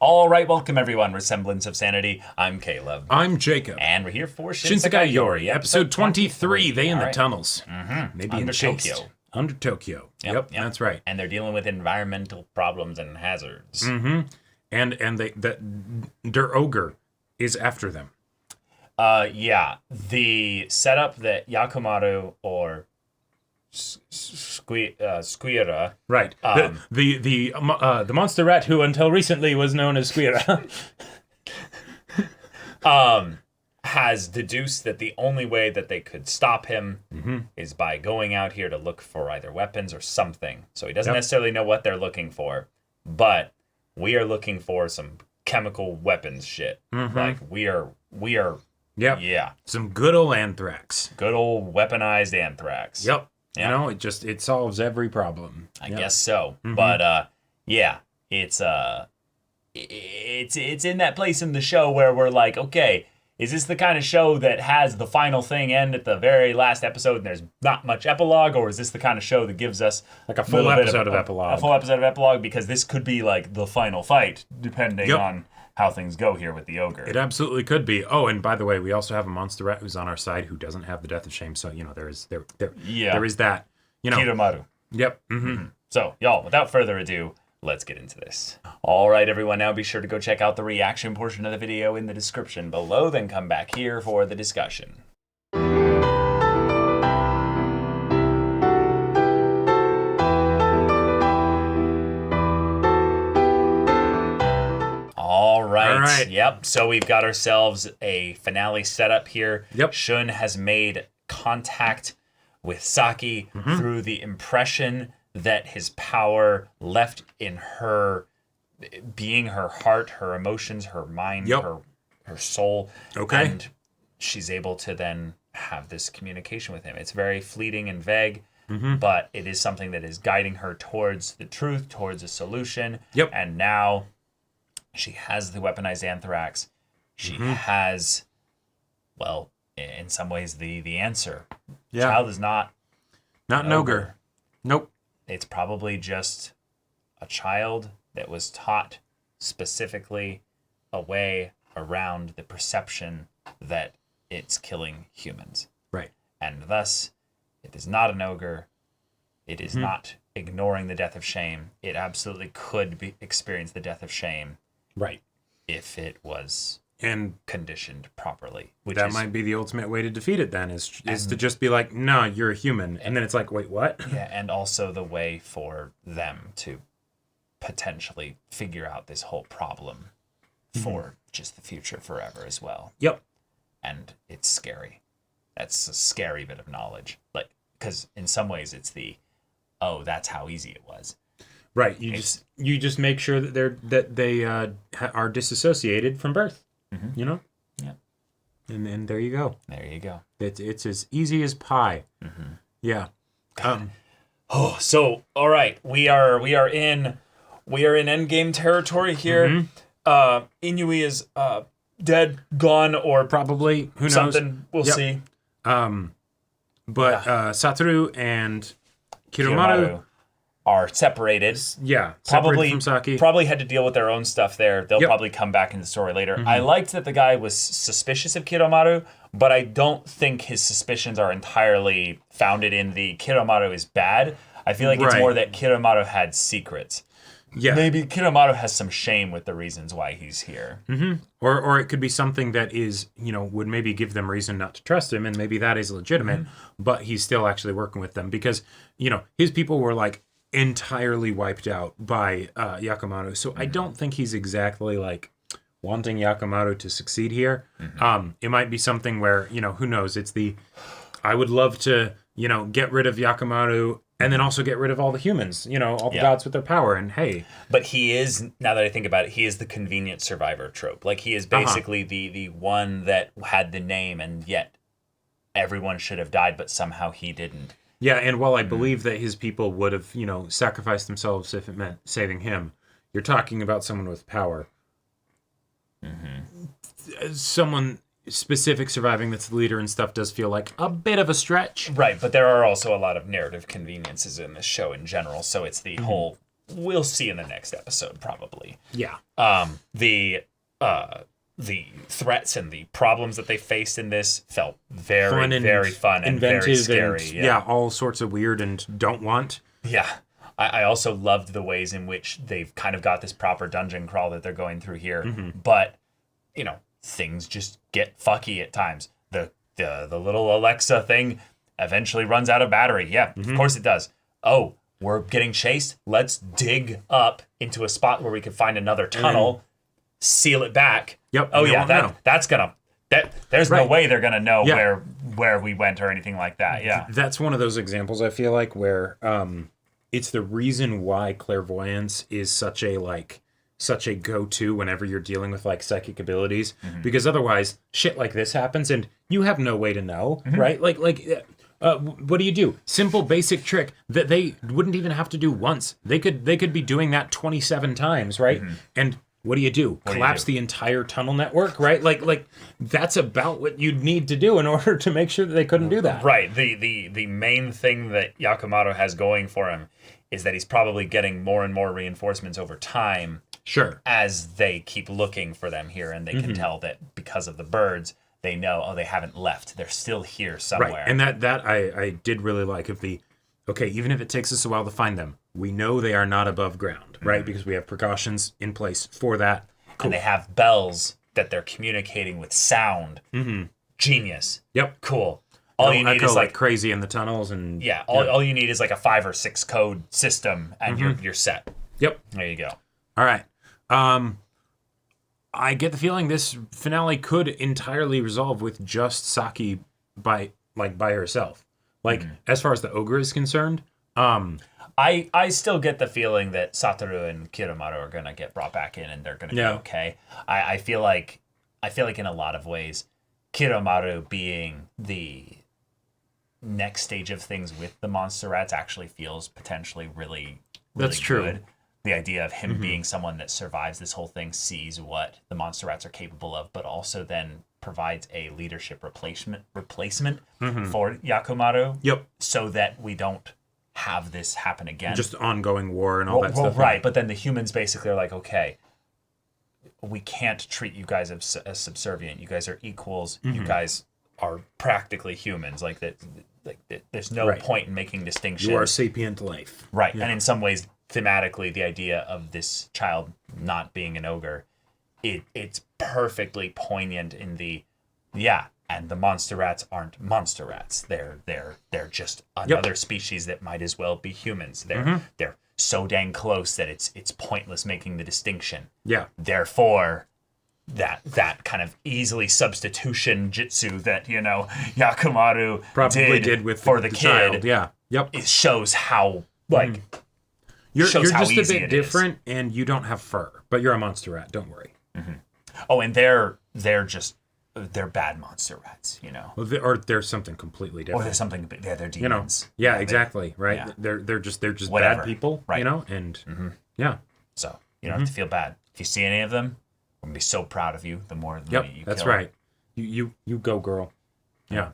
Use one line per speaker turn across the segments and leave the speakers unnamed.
All right, welcome everyone. Semblance of Sanity. I'm Caleb.
I'm Jacob.
And we're here for
Shinsekai Yori, episode 23, They in the Tunnels.
Mm-hmm.
Maybe
Under
in Chased.
Tokyo.
Under Tokyo. Yep, that's right.
And they're dealing with environmental problems and hazards.
Mm-hmm. And their ogre is after them.
Yeah. The setup that Yakumaru or Squira.
Right. The monster rat who until recently was known as Squira.
Has deduced that the only way that they could stop him is by going out here to look for either weapons or something. So he doesn't necessarily know what they're looking for, but we are looking for some chemical weapons shit. Like we are.
Yep.
Yeah.
Some good old anthrax.
Good old weaponized anthrax.
Yep.
Yeah.
You know, it solves every problem.
I guess so. But yeah, it's in that place in the show where we're like, okay, is this the kind of show that has the final thing end at the very last episode and there's not much epilogue, or is this the kind of show that gives us
like a full episode of epilogue?
A full episode of epilogue, because this could be like the final fight, depending on how things go here with the ogre.
It absolutely could be. Oh, and by the way, we also have a monster rat who's on our side who doesn't have the death of shame. So, you know, there is that. You know,
Kiromaru.
Yep.
So, y'all, without further ado, let's get into this. All right, everyone, now be sure to go check out the reaction portion of the video in the description below, then come back here for the discussion. All right. Yep. So we've got ourselves a finale setup here.
Yep.
Shun has made contact with Saki through the impression that his power left in her being, her heart, her emotions, her mind, her soul.
Okay.
And she's able to then have this communication with him. It's very fleeting and vague, but it is something that is guiding her towards the truth, towards a solution.
Yep.
And now she has the weaponized anthrax. She has, well, in some ways, the answer.
Yeah.
Child is not
an ogre. Nope.
It's probably just a child that was taught specifically a way around the perception that it's killing humans.
Right.
And thus, it is not an ogre. It is not ignoring the death of shame. It absolutely could experience the death of shame.
Right.
If it was conditioned properly.
That might be the ultimate way to defeat it then, is to just be like, no, you're a human. And then it's like, wait, what?
Yeah, and also the way for them to potentially figure out this whole problem for just the future forever as well.
Yep.
And it's scary. That's a scary bit of knowledge. Like, because in some ways it's that's how easy it was.
Right. You just make sure that they are disassociated from birth. You know.
Yeah.
And there you go.
There you go.
It's as easy as pie. Yeah.
So all right, we are in endgame territory here. Inui is dead, gone, or
probably, who knows?
Something. We'll see.
But Satoru and Kiromaru
are separated.
Yeah,
probably
from Saki.
Probably had to deal with their own stuff there. They'll probably come back in the story later. I liked that the guy was suspicious of Kiromaru, but I don't think his suspicions are entirely founded in the Kiromaru is bad. I feel like it's more that Kiromaru had secrets.
Yeah.
Maybe Kiromaru has some shame with the reasons why he's here.
Or it could be something that is, would maybe give them reason not to trust him, and maybe that is legitimate, but he's still actually working with them because, his people were like entirely wiped out by Yakumaru. So I don't think he's exactly like wanting Yakumaru to succeed here. It might be something where, who knows, it's I would love to, get rid of Yakumaru and then also get rid of all the humans, all the gods with their power, and hey.
But he is, now that I think about it, he is the convenient survivor trope. Like, he is basically the one that had the name, and yet everyone should have died, but somehow he didn't.
Yeah, and while I believe that his people would have, sacrificed themselves if it meant saving him, you're talking about someone with power. Someone specific surviving that's the leader and stuff does feel like a bit of a stretch.
Right, but there are also a lot of narrative conveniences in this show in general, so it's the whole we'll see in the next episode probably.
Yeah.
The threats and the problems that they faced in this felt very
Fun
fun and very scary.
And, all sorts of weird and don't want.
Yeah. I also loved the ways in which they've kind of got this proper dungeon crawl that they're going through here. But, things just get fucky at times. The little Alexa thing eventually runs out of battery. Yeah, of course it does. Oh, we're getting chased. Let's dig up into a spot where we can find another tunnel, seal it back.
Yep.
Oh yeah, that's gonna. There's no way they're gonna know where we went or anything like that. Yeah.
That's one of those examples I feel like where it's the reason why clairvoyance is such a go-to whenever you're dealing with like psychic abilities, because otherwise shit like this happens and you have no way to know, right? What do you do? Simple basic trick that they wouldn't even have to do once. They could be doing that 27 times, right? And what do you do? Collapse the entire tunnel network, right? Like that's about what you'd need to do in order to make sure that they couldn't do that.
Right. The main thing that Yakumaru has going for him is that he's probably getting more and more reinforcements over time.
Sure.
As they keep looking for them here, and they can tell that because of the birds, they know, they haven't left. They're still here somewhere.
Right. And that I did really like even if it takes us a while to find them, we know they are not above ground, right? Because we have precautions in place for that. Cool.
And they have bells that they're communicating with sound. Genius.
Yep.
Cool. All you need is
like crazy in the tunnels and
all you need is like a 5 or 6 code system and you're set.
Yep.
There you go.
All right. I get the feeling this finale could entirely resolve with just Saki by herself. As far as the ogre is concerned,
I still get the feeling that Satoru and Kiromaru are gonna get brought back in and they're gonna be okay. I feel like in a lot of ways, Kiromaru being the next stage of things with the monster rats actually feels potentially really
that's true.
Good. The idea of him being someone that survives this whole thing, sees what the monster rats are capable of, but also then provides a leadership replacement for Yakumaru.
Yep.
So that we don't have this happen again.
Just ongoing war and all that stuff.
Right, but then the humans basically are like, okay, we can't treat you guys as subservient. You guys are equals. You guys are practically humans. There's no point in making distinctions.
You are a sapient life.
Right, and in some ways, thematically, the idea of this child not being an ogre, it's perfectly poignant in and the monster rats aren't monster rats. They're just another species that might as well be humans. They're so dang close that it's pointless making the distinction.
Yeah.
Therefore, that kind of easily substitution jitsu that Yakumaru
probably did with
for the kid.
Child. Yeah. Yep.
It shows how
You're just a bit different, and you don't have fur, but you're a monster rat. Don't worry.
Oh, and they're bad monster rats,
or there's something completely different.
Or there's something. They're demons.
Exactly. Right. Yeah. They're just
whatever.
Bad people.
Right.
And yeah.
So you don't have to feel bad if you see any of them. I'm gonna be so proud of you. The more you
that's
kill.
Right. You go, girl. Yeah.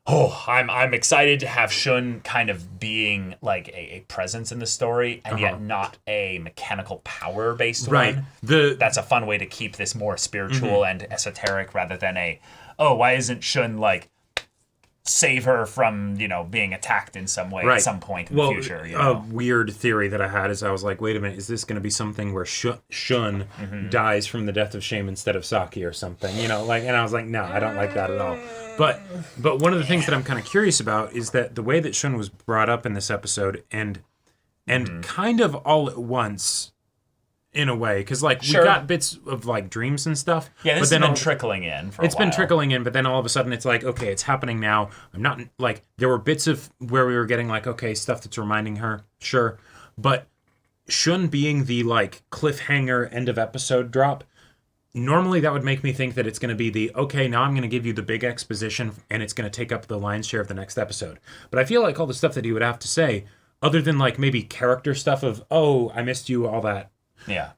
Oh, I'm excited to have Shun kind of being like a presence in the story, and yet not a mechanical power-based one. That's a fun way to keep this more spiritual and esoteric rather than why isn't Shun save her from being attacked in some way at some point in the future?
A weird theory that I had is I was like, wait a minute, is this going to be something where Shun dies from the death of shame instead of Saki or something? And I was like, no, I don't like that at all. But one of the things that I'm kind of curious about is that the way that Shun was brought up in this episode and kind of all at once in a way, because we got bits of dreams and stuff.
Yeah, this has been trickling in for a while.
It's been trickling in, but then all of a sudden it's like, okay, it's happening now. I'm not there were bits of where we were getting okay, stuff that's reminding her, sure, but Shun being the cliffhanger end of episode drop. Normally, that would make me think that it's going to be now I'm going to give you the big exposition, and it's going to take up the lion's share of the next episode. But I feel like all the stuff that he would have to say, other than maybe character stuff of, I missed you, all that.
Yeah.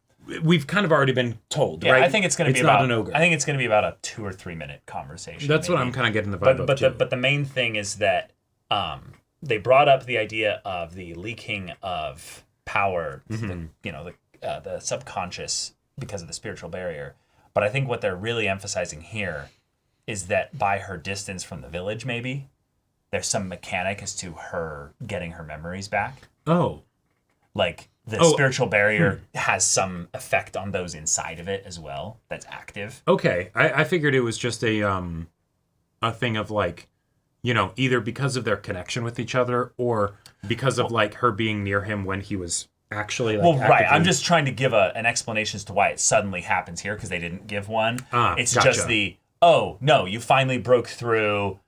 We've kind of already been told,
right?
I
think it's going to be
not an ogre.
I think it's going to be about a 2 or 3 minute conversation.
That's what I'm kind of getting the vibe of, too.
But the main thing is that they brought up the idea of the leaking of power, the subconscious because of the spiritual barrier. But I think what they're really emphasizing here is that by her distance from the village, maybe there's some mechanic as to her getting her memories back.
Oh,
like the spiritual barrier has some effect on those inside of it as well. That's active.
Okay, I figured it was just a thing of like, either because of their connection with each other or because of like her being near him when he was actually like
right. I'm just trying to give an explanation as to why it suddenly happens here because they didn't give one. It's
gotcha.
just no, you finally broke through.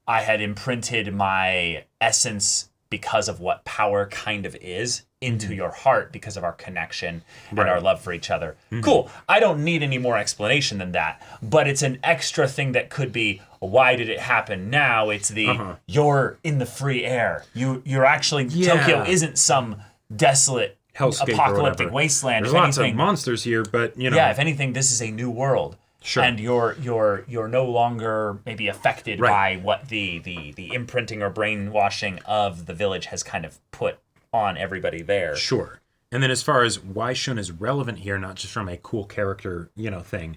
I had imprinted my essence because of what power kind of is into your heart because of our connection and our love for each other. Cool. I don't need any more explanation than that, but it's an extra thing that could be, why did it happen now? It's you're in the free air. You're actually, Tokyo isn't some desolate
hellscape
apocalyptic wasteland.
There's lots of monsters here, but
Yeah, if anything, this is a new world.
Sure.
And you're no longer maybe affected by what the imprinting or brainwashing of the village has kind of put on everybody there.
Sure. And then as far as why Shun is relevant here, not just from a cool character, thing,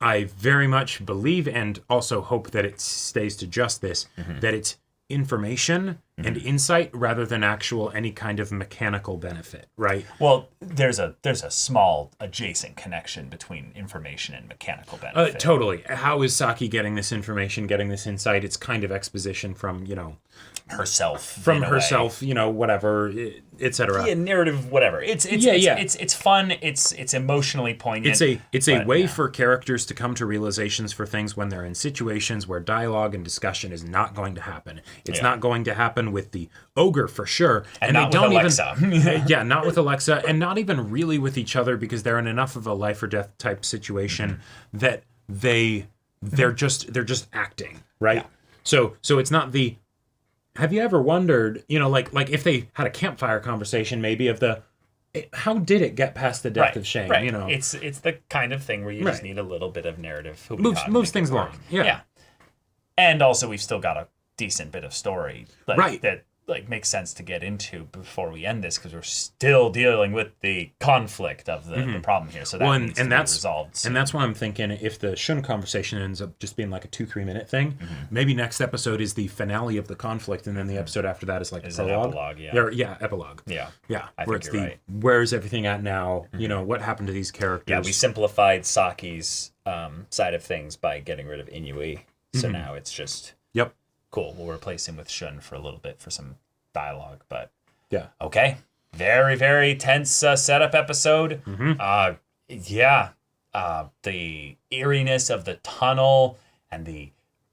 I very much believe and also hope that it stays to just this, that it's information and insight rather than actual any kind of mechanical benefit, right?
Well, there's a small adjacent connection between information and mechanical benefit.
Totally. How is Saki getting this information, getting this insight? It's kind of exposition from,
herself.
From herself, whatever, etc.
Yeah, narrative, whatever. It's fun. It's emotionally poignant.
It's a way for characters to come to realizations for things when they're in situations where dialogue and discussion is not going to happen. It's not going to happen with the ogre for sure,
and not with Alexa.
Not with Alexa, and not even really with each other because they're in enough of a life or death type situation that they're just acting, right? Yeah. So it's not the. Have you ever wondered, like if they had a campfire conversation, maybe of how did it get past the death of Shane?
Right. It's the kind of thing where you just need a little bit of narrative.
Moves things along. Yeah.
And also, we've still got a decent bit of story that makes sense to get into before we end this because we're still dealing with the conflict of the problem here. So that needs to be resolved soon.
And that's why I'm thinking if the Shun conversation ends up just being like a 2-3 minute thing, maybe next episode is the finale of the conflict, and then the episode after that is like a prologue. Epilogue.
Yeah.
I think you're right. Where's everything at now? What happened to these characters?
Yeah, we simplified Saki's side of things by getting rid of Inui. So now it's just cool. We'll replace him with Shun for a little bit for some dialogue, but okay. Very, very tense setup episode. The eeriness of the tunnel and the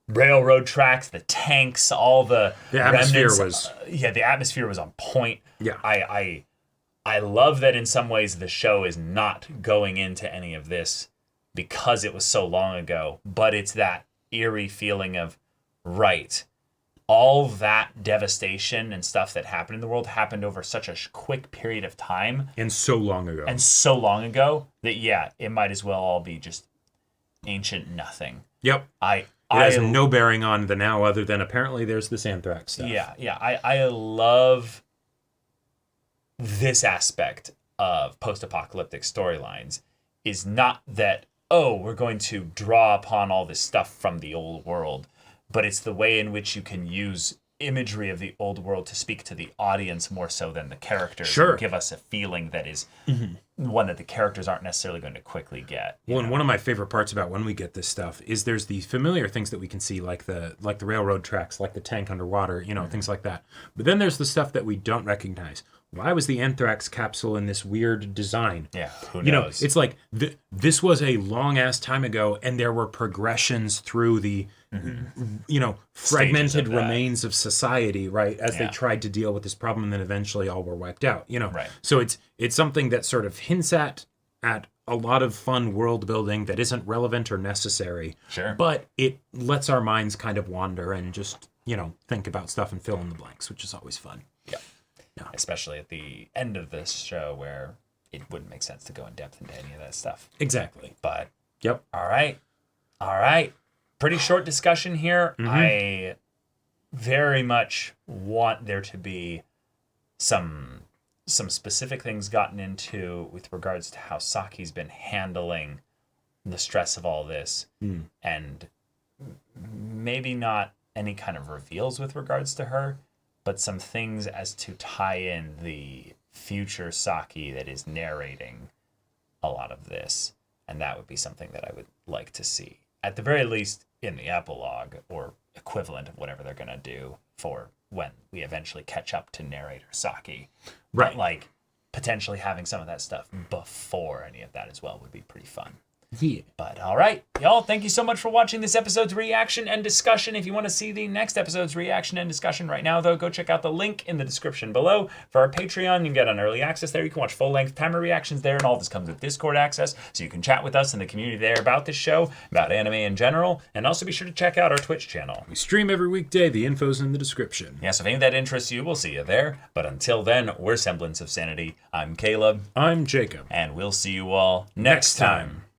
railroad tracks, the tanks, all the
atmosphere
remnants. The atmosphere was on point.
Yeah.
I love that in some ways the show is not going into any of this because it was so long ago, but it's that eerie feeling of all that devastation and stuff that happened in the world happened over such a quick period of time.
And so long ago.
That, it might as well all be just ancient nothing.
Yep. It has no bearing on the now other than apparently there's this anthrax stuff.
I love this aspect of post-apocalyptic storylines is not that, we're going to draw upon all this stuff from the old world, but it's the way in which you can use imagery of the old world to speak to the audience more so than the characters.
Sure.
And give us a feeling that is one that the characters aren't necessarily going to quickly get.
And one of my favorite parts about when we get this stuff is there's these familiar things that we can see, like the railroad tracks, like the tank underwater, things like that. But then there's the stuff that we don't recognize. Why was the anthrax capsule in this weird design?
Yeah, who knows?
It's like this was a long ass time ago, and there were progressions through the, fragmented remains of society, right? As they tried to deal with this problem, and then eventually all were wiped out.
Right.
So it's something that sort of hints at a lot of fun world building that isn't relevant or necessary.
Sure.
But it lets our minds kind of wander and just think about stuff and fill in the blanks, which is always fun.
Yeah. No. Especially at the end of this show where it wouldn't make sense to go in depth into any of that stuff.
Exactly.
But,
all
right. Pretty short discussion here. I very much want there to be some some specific things gotten into with regards to how Saki's been handling the stress of all this, and maybe not any kind of reveals with regards to her, but some things as to tie in the future Saki that is narrating a lot of this. And that would be something that I would like to see, at the very least, in the epilogue, or equivalent of whatever they're going to do for when we eventually catch up to narrator Saki.
Right.
But, like, potentially having some of that stuff before any of that as well would be pretty fun.
Yeah.
But all right, y'all, thank you so much for watching this episode's reaction and discussion. If you want to see the next episode's reaction and discussion right now, though, go check out the link in the description below for our Patreon. You can get on early access there. You can watch full-length timer reactions there, and all this comes with Discord access, so you can chat with us in the community there about this show, about anime in general, and also be sure to check out our Twitch channel.
We stream every weekday. The info's in the description.
Yes, if any of that interests you, we'll see you there. But until then, we're Semblance of Sanity. I'm Caleb.
I'm Jacob.
And we'll see you all next time.